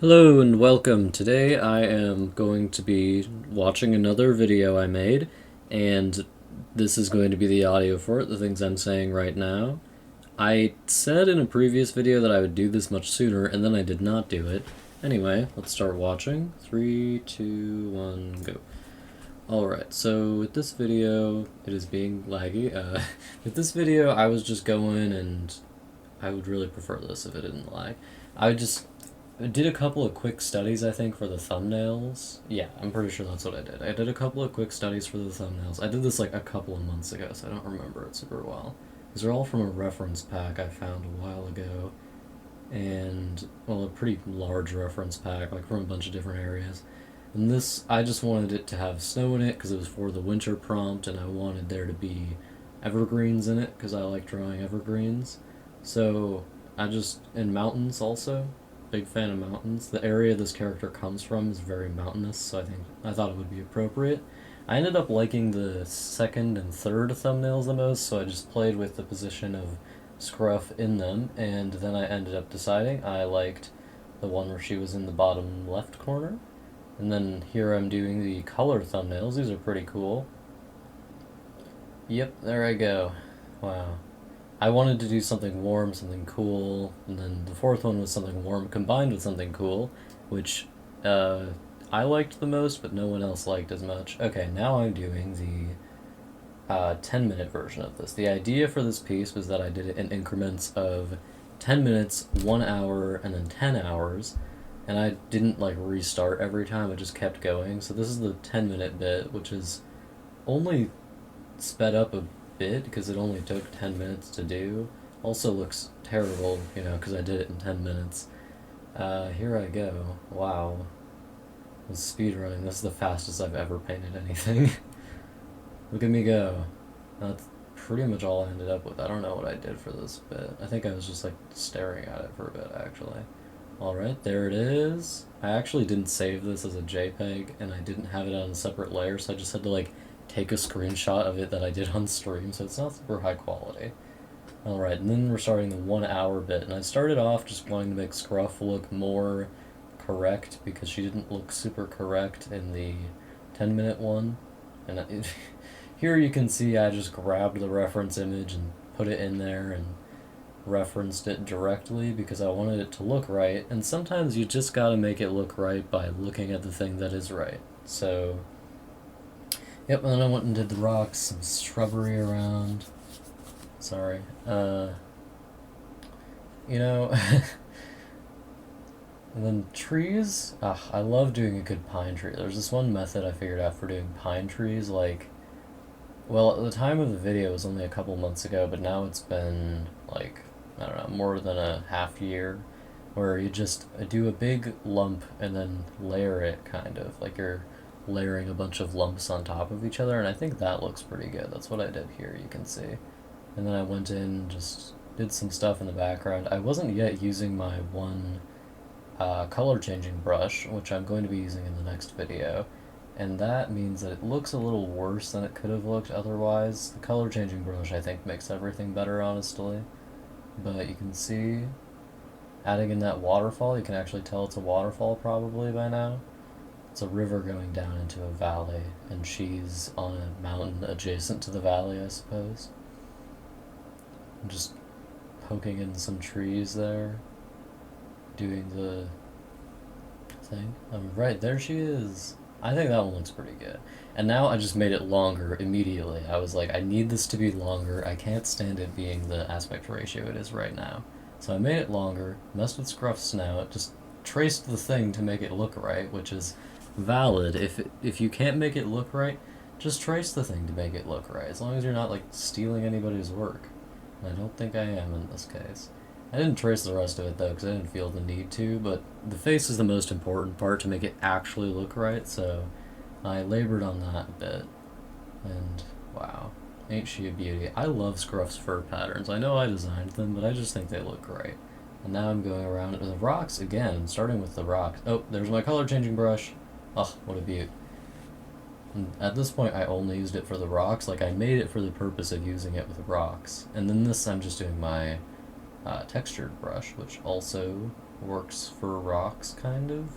Hello and welcome. Today I am going to be watching another video I made, and this is going to be the audio for it, the things I'm saying right now. I said in a previous video that I would do this much sooner, and then I did not do it. Anyway, let's start watching. 3, 2, 1, go. Alright, so with this video, it is being laggy. With this video, I was just going, and I would really prefer this if it didn't lag. I did a couple of quick studies, I think, for the thumbnails. Yeah, I'm pretty sure that's what I did. I did a couple of quick studies for the thumbnails. I did this like a couple of months ago, so I don't remember it super well. These are all from a reference pack I found a while ago. And, well, a pretty large reference pack, like from a bunch of different areas. And this, I just wanted it to have snow in it because it was for the winter prompt, and I wanted there to be evergreens in it because I like drawing evergreens. So, and mountains also. Big fan of mountains. The area this character comes from is very mountainous, so I thought it would be appropriate. I ended up liking the second and third thumbnails the most, so I just played with the position of Scruff in them, and then I ended up deciding I liked the one where she was in the bottom left corner. And then here I'm doing the color thumbnails. These are pretty cool. Yep, there I go. Wow. I wanted to do something warm, something cool, and then the fourth one was something warm combined with something cool, which I liked the most, but no one else liked as much. Okay, now I'm doing the 10-minute version of this. The idea for this piece was that I did it in increments of 10 minutes, 1 hour, and then 10 hours, and I didn't like restart every time, I just kept going. So this is the 10-minute bit, which is only sped up a bit because it only took 10 minutes to do. Also looks terrible, you know, because I did it in 10 minutes. Here I go. Wow. This speedrunning. This is the fastest I've ever painted anything. Look at me go. That's pretty much all I ended up with. I don't know what I did for this bit. I think I was just like staring at it for a bit actually. Alright, there it is. I actually didn't save this as a JPEG and I didn't have it on a separate layer, so I just had to like take a screenshot of it that I did on stream, so it's not super high quality. Alright, and then we're starting the 1 hour bit, and I started off just wanting to make Scruff look more correct, because she didn't look super correct in the 10-minute one. And here you can see I just grabbed the reference image and put it in there and referenced it directly because I wanted it to look right, and sometimes you just gotta make it look right by looking at the thing that is right. So yep, and then I went and did the rocks, some shrubbery around. Sorry. You know, and then trees. I love doing a good pine tree. There's this one method I figured out for doing pine trees, like, well, at the time of the video it was only a couple months ago, but now it's been, like, I don't know, more than a half year, where you just do a big lump and then layer it, kind of, like you're layering a bunch of lumps on top of each other, and I think that looks pretty good. That's what I did here, you can see. And then I went in and just did some stuff in the background. I wasn't yet using my one color changing brush, which I'm going to be using in the next video, and that means that it looks a little worse than it could have looked otherwise. The color changing brush, I think, makes everything better, honestly. But you can see, adding in that waterfall, you can actually tell it's a waterfall probably by now. It's a river going down into a valley, and she's on a mountain adjacent to the valley, I suppose. I'm just poking in some trees there, doing the thing. Right, there she is. I think that one looks pretty good. And now I just made it longer immediately. I was like, I need this to be longer. I can't stand it being the aspect ratio it is right now. So I made it longer, messed with Scruff's snout, just traced the thing to make it look right, which is valid. If you can't make it look right, just trace the thing to make it look right, as long as you're not like stealing anybody's work. And I don't think I am in this case. I didn't trace the rest of it though, because I didn't feel the need to, but the face is the most important part to make it actually look right, so I labored on that a bit. And wow, ain't she a beauty. I love Scruff's fur patterns. I know I designed them, but I just think they look great. And now I'm going around it with the rocks again, starting with the rocks. Oh, there's my color changing brush. Oh, what a beaut. And at this point, I only used it for the rocks. Like, I made it for the purpose of using it with rocks. And then this, I'm just doing my textured brush, which also works for rocks, kind of.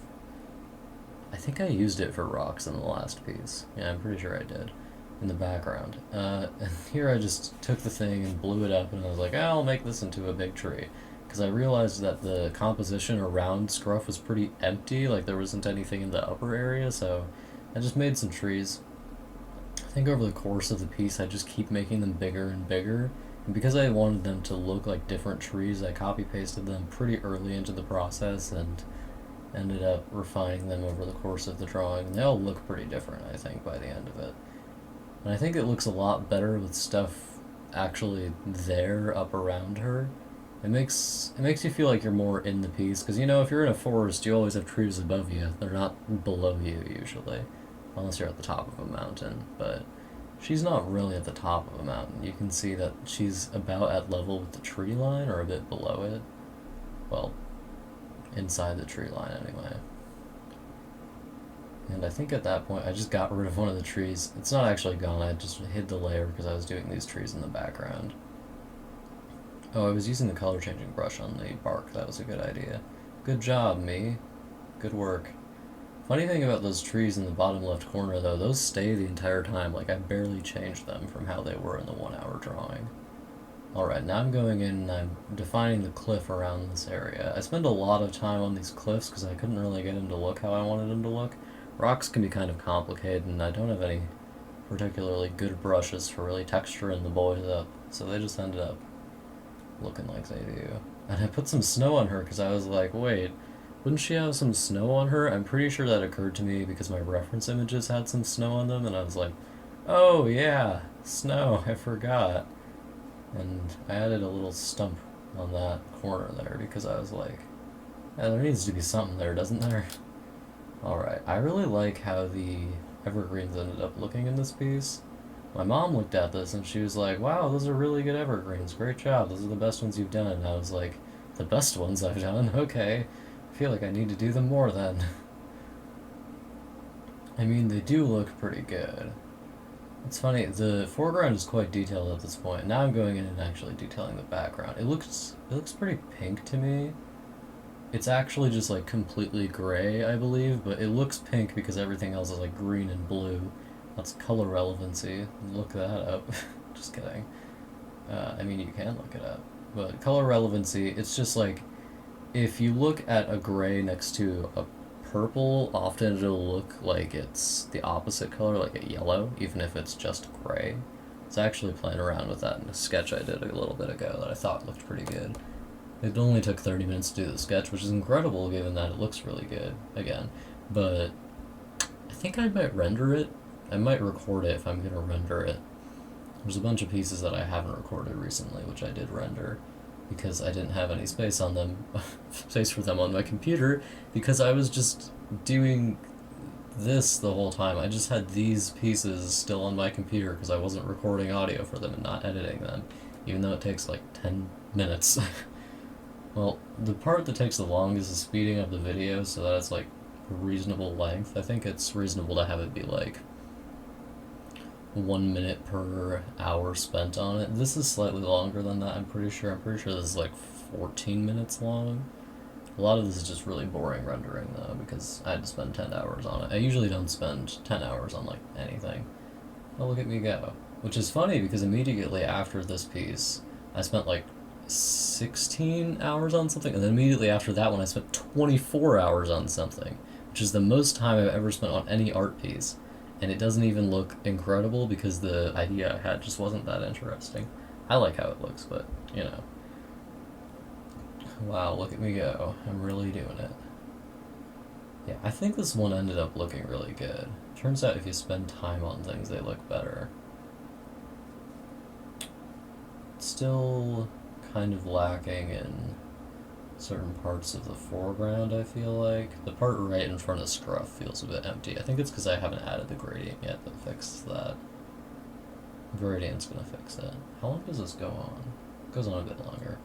I think I used it for rocks in the last piece. Yeah, I'm pretty sure I did. In the background. And here I just took the thing and blew it up, and I was like, oh, I'll make this into a big tree. Because I realized that the composition around Scruff was pretty empty, like there wasn't anything in the upper area, so I just made some trees. I think over the course of the piece I just keep making them bigger and bigger, and because I wanted them to look like different trees, I copy-pasted them pretty early into the process and ended up refining them over the course of the drawing, and they all look pretty different, I think, by the end of it. And I think it looks a lot better with stuff actually there up around her. It makes you feel like you're more in the piece, because, you know, if you're in a forest, you always have trees above you. They're not below you, usually, unless you're at the top of a mountain, but she's not really at the top of a mountain. You can see that she's about at level with the tree line, or a bit below it. Well, inside the tree line, anyway. And I think at that point, I just got rid of one of the trees. It's not actually gone, I just hid the layer because I was doing these trees in the background. Oh, I was using the color changing brush on the bark. That was a good idea. Good job, me. Good work. Funny thing about those trees in the bottom left corner, though, those stay the entire time. Like, I barely changed them from how they were in the 1 hour drawing. Alright, now I'm going in and I'm defining the cliff around this area. I spend a lot of time on these cliffs because I couldn't really get them to look how I wanted them to look. Rocks can be kind of complicated, and I don't have any particularly good brushes for really texturing the boys up, so they just ended up looking like they do. And I put some snow on her because I was like, wait, wouldn't she have some snow on her? I'm pretty sure that occurred to me because my reference images had some snow on them, and I was like, oh yeah, snow, I forgot. And I added a little stump on that corner there because I was like, yeah, there needs to be something there, doesn't there? Alright, I really like how the evergreens ended up looking in this piece. My mom looked at this and she was like, wow, those are really good evergreens, great job, those are the best ones you've done. And I was like, the best ones I've done? Okay, I feel like I need to do them more then. I mean, they do look pretty good. It's funny, the foreground is quite detailed at this point. Now I'm going in and actually detailing the background. It looks pretty pink to me. It's actually just like completely gray, I believe, but it looks pink because everything else is like green and blue. That's color relevancy. Look that up. Just kidding. I mean, you can look it up. But color relevancy, it's just like, if you look at a gray next to a purple, often it'll look like it's the opposite color, like a yellow, even if it's just gray. I was actually playing around with that in a sketch I did a little bit ago that I thought looked pretty good. It only took 30 minutes to do the sketch, which is incredible given that it looks really good, again. But I think I might render it. I might record it if I'm going to render it. There's a bunch of pieces that I haven't recorded recently, which I did render, because I didn't have any space on them, space for them on my computer, because I was just doing this the whole time. I just had these pieces still on my computer because I wasn't recording audio for them and not editing them, even though it takes like 10 minutes. Well, the part that takes the longest is speeding up the video so that it's like a reasonable length. I think it's reasonable to have it be like 1 minute per hour spent on it. This is slightly longer than that, I'm pretty sure. I'm pretty sure this is like 14 minutes long. A lot of this is just really boring rendering though, because I had to spend 10 hours on it. I usually don't spend 10 hours on like anything. Oh, look at me go. Which is funny because immediately after this piece, I spent like 16 hours on something, and then immediately after that one I spent 24 hours on something, which is the most time I've ever spent on any art piece. And it doesn't even look incredible because the idea I had just wasn't that interesting. I like how it looks, but, you know. Wow, look at me go. I'm really doing it. Yeah, I think this one ended up looking really good. Turns out if you spend time on things, they look better. Still kind of lacking in certain parts of the foreground, I feel like. The part right in front of Scruff feels a bit empty. I think it's because I haven't added the gradient yet that fixes that. Gradient's gonna fix it. How long does this go on? It goes on a bit longer.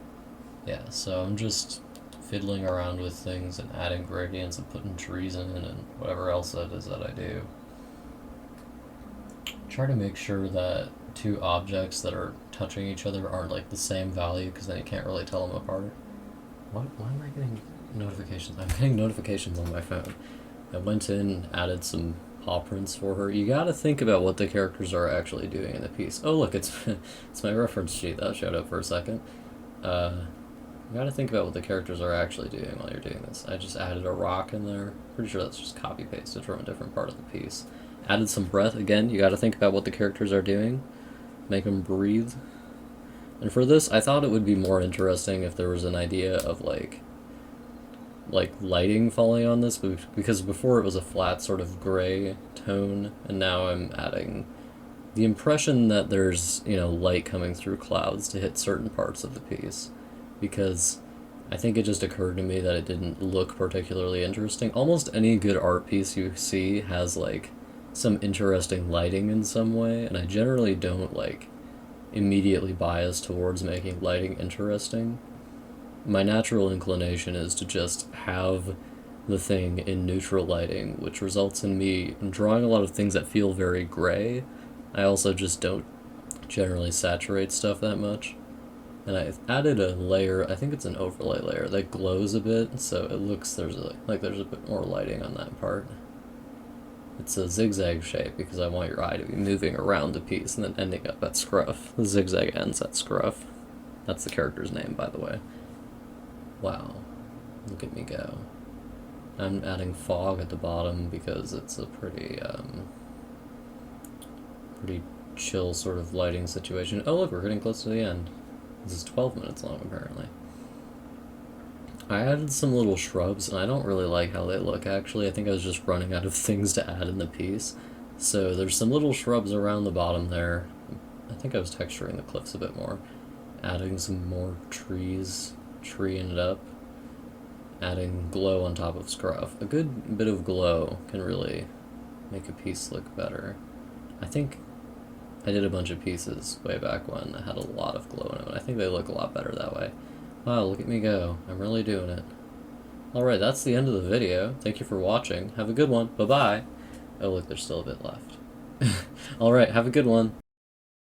Yeah, so I'm just fiddling around with things and adding gradients and putting trees in and whatever else that is that I do. Try to make sure that two objects that are touching each other aren't like the same value, because then you can't really tell them apart. Why am I getting notifications. I'm getting notifications on my phone. I went in, added some paw prints for her. You gotta think about what the characters are actually doing in the piece. Oh look, it's it's my reference sheet that showed up for a second. You gotta think about what the characters are actually doing while you're doing this. I just added a rock in there. Pretty sure that's just copy pasted from a different part of the piece. Added some breath. Again, you gotta think about what the characters are doing. Make them breathe. And for this, I thought it would be more interesting if there was an idea of like lighting falling on this, because before it was a flat sort of gray tone, and now I'm adding the impression that there's, you know, light coming through clouds to hit certain parts of the piece, because I think it just occurred to me that it didn't look particularly interesting. Almost any good art piece you see has like some interesting lighting in some way, and I generally don't like immediately bias towards making lighting interesting. My natural inclination is to just have the thing in neutral lighting, which results in me drawing a lot of things that feel very gray. I also just don't generally saturate stuff that much. And I added a layer, I think it's an overlay layer, that glows a bit, so it looks there's a bit more lighting on that part. It's a zigzag shape because I want your eye to be moving around the piece and then ending up at Scruff. The zigzag ends at Scruff. That's the character's name, by the way. Wow, look at me go. I'm adding fog at the bottom because it's a pretty chill sort of lighting situation. Oh look, we're getting close to the end. This is 12 minutes long, apparently. I added some little shrubs, and I don't really like how they look, actually. I think I was just running out of things to add in the piece. So there's some little shrubs around the bottom there. I think I was texturing the cliffs a bit more. Adding some more trees, treeing it up. Adding glow on top of Scruff. A good bit of glow can really make a piece look better. I think I did a bunch of pieces way back when that had a lot of glow in them, and I think they look a lot better that way. Wow, look at me go. I'm really doing it. Alright, that's the end of the video. Thank you for watching. Have a good one. Bye-bye. Oh, look, there's still a bit left. Alright, have a good one.